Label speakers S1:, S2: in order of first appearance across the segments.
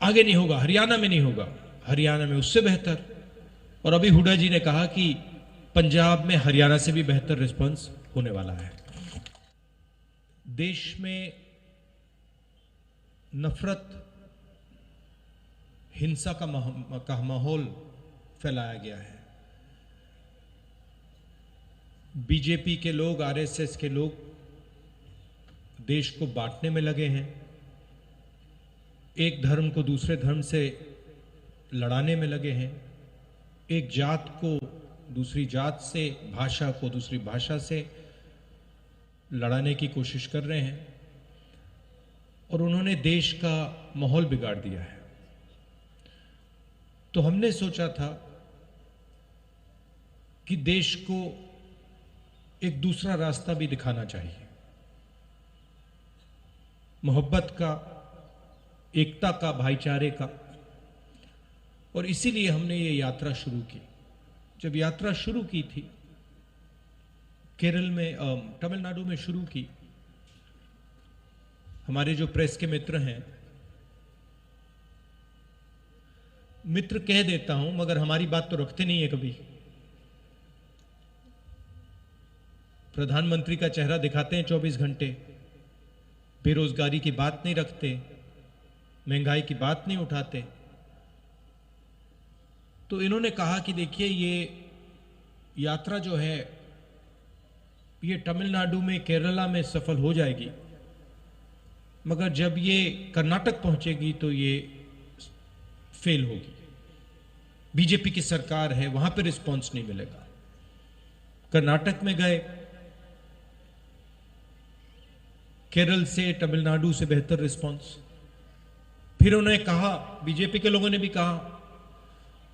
S1: आगे नहीं होगा, हरियाणा में नहीं होगा, हरियाणा में उससे बेहतर। और अभी हुड्डा जी ने कहा कि पंजाब में हरियाणा से भी बेहतर रिस्पांस होने वाला है। देश में नफरत, हिंसा का माहौल फैलाया गया है। बीजेपी के लोग, आरएसएस के लोग देश को बांटने में लगे हैं, एक धर्म को दूसरे धर्म से लड़ाने में लगे हैं, एक जात को दूसरी जात से, भाषा को दूसरी भाषा से लड़ाने की कोशिश कर रहे हैं और उन्होंने देश का माहौल बिगाड़ दिया है। तो हमने सोचा था कि देश को एक दूसरा रास्ता भी दिखाना चाहिए, मोहब्बत का, एकता का, भाईचारे का। और इसीलिए हमने ये यात्रा शुरू की। जब यात्रा शुरू की थी, केरल में, तमिलनाडु में शुरू की, हमारे जो प्रेस के मित्र हैं, मित्र कह देता हूं मगर हमारी बात तो रखते नहीं है कभी। प्रधानमंत्री का चेहरा दिखाते हैं 24 घंटे, बेरोजगारी की बात नहीं रखते, महंगाई की बात नहीं उठाते। तो इन्होंने कहा कि देखिए ये यात्रा जो है ये तमिलनाडु में, केरला में सफल हो जाएगी, मगर जब ये कर्नाटक पहुंचेगी तो ये फेल होगी। बीजेपी की सरकार है, वहां पे रिस्पांस नहीं मिलेगा। कर्नाटक में गए, केरल से, तमिलनाडु से बेहतर रिस्पांस। फिर उन्होंने कहा, बीजेपी के लोगों ने भी कहा,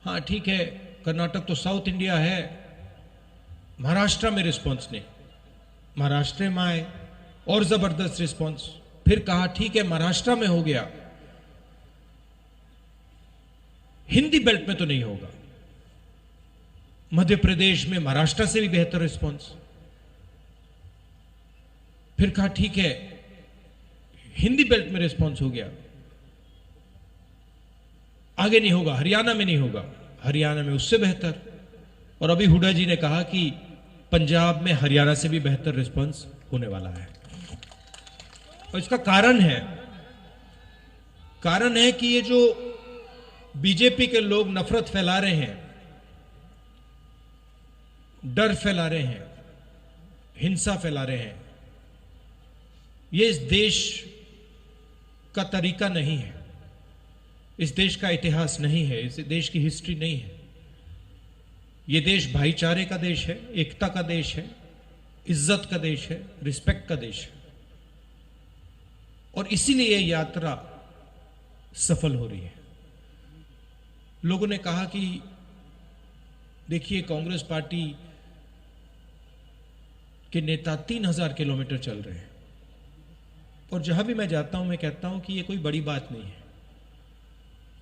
S1: हाँ ठीक है, कर्नाटक तो साउथ इंडिया है, महाराष्ट्र में रिस्पांस नहीं। महाराष्ट्र में आए और जबरदस्त रिस्पांस। फिर कहा ठीक है, महाराष्ट्र में हो गया, हिंदी बेल्ट में तो नहीं होगा। मध्य प्रदेश में महाराष्ट्र से भी बेहतर रिस्पांस। फिर कहा ठीक है, हिंदी बेल्ट में रिस्पांस हो गया, आगे नहीं होगा, हरियाणा में नहीं होगा, हरियाणा में उससे बेहतर। और अभी हुड्डा जी ने कहा कि पंजाब में हरियाणा से भी बेहतर रिस्पांस होने वाला है। और इसका कारण है कि ये जो बीजेपी के लोग नफरत फैला रहे हैं, डर फैला रहे हैं, हिंसा फैला रहे हैं, ये इस देश का तरीका नहीं है, इस देश का इतिहास नहीं है, इस देश की हिस्ट्री नहीं है। ये देश भाईचारे का देश है, एकता का देश है, इज्जत का देश है, रिस्पेक्ट का देश है। और इसीलिए ये यात्रा सफल हो रही है। लोगों ने कहा कि देखिए, कांग्रेस पार्टी के नेता 3000 किलोमीटर चल रहे हैं। और जहां भी मैं जाता हूं मैं कहता हूं कि ये कोई बड़ी बात नहीं है।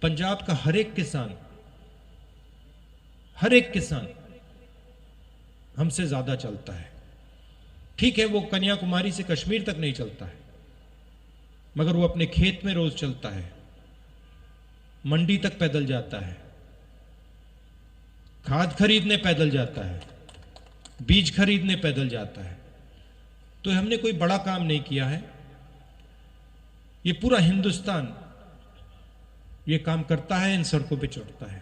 S1: पंजाब का हर एक किसान हमसे ज्यादा चलता है। ठीक है, वो कन्याकुमारी से कश्मीर तक नहीं चलता है, मगर वो अपने खेत में रोज चलता है, मंडी तक पैदल जाता है, खाद खरीदने पैदल जाता है, बीज खरीदने पैदल जाता है। तो हमने कोई बड़ा काम नहीं किया है, ये पूरा हिंदुस्तान ये काम करता है, इन सड़कों पे चढ़ता है।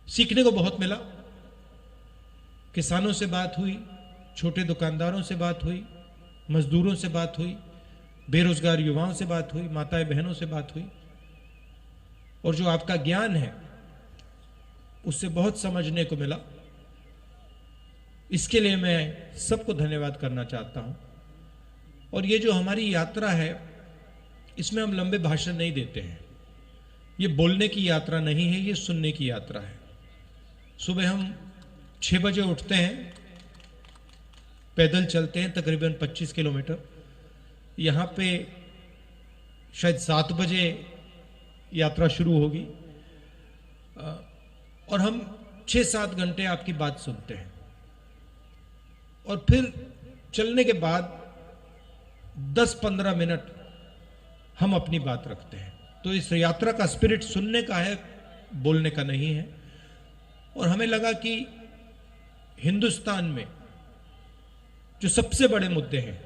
S1: सीखने को बहुत मिला। किसानों से बात हुई, छोटे दुकानदारों से बात हुई, मजदूरों से बात हुई, बेरोजगार युवाओं से बात हुई, माताएं बहनों से बात हुई। और जो आपका ज्ञान है उससे बहुत समझने को मिला। इसके लिए मैं सबको धन्यवाद करना चाहता हूं। और ये जो हमारी यात्रा है, इसमें हम लंबे भाषण नहीं देते हैं। ये बोलने की यात्रा नहीं है, ये सुनने की यात्रा है। सुबह हम 6 बजे उठते हैं, पैदल चलते हैं तकरीबन 25 किलोमीटर। यहां पे शायद 7 बजे यात्रा शुरू होगी और हम 6-7 घंटे आपकी बात सुनते हैं। और फिर चलने के बाद 10-15 मिनट हम अपनी बात रखते हैं। तो इस यात्रा का स्पिरिट सुनने का है, बोलने का नहीं है। और हमें लगा कि हिंदुस्तान में जो सबसे बड़े मुद्दे हैं,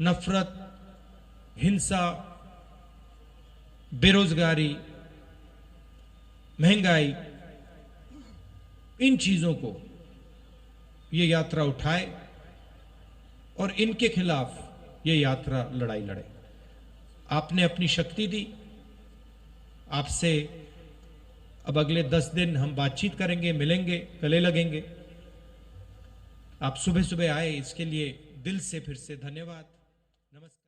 S1: नफरत, हिंसा, बेरोजगारी, महंगाई, इन चीजों को ये यात्रा उठाए और इनके खिलाफ ये यात्रा लड़ाई लड़े। आपने अपनी शक्ति दी, आपसे अब अगले 10 दिन हम बातचीत करेंगे, मिलेंगे, गले लगेंगे। आप सुबह सुबह आए, इसके लिए दिल से फिर से धन्यवाद। नमस्कार।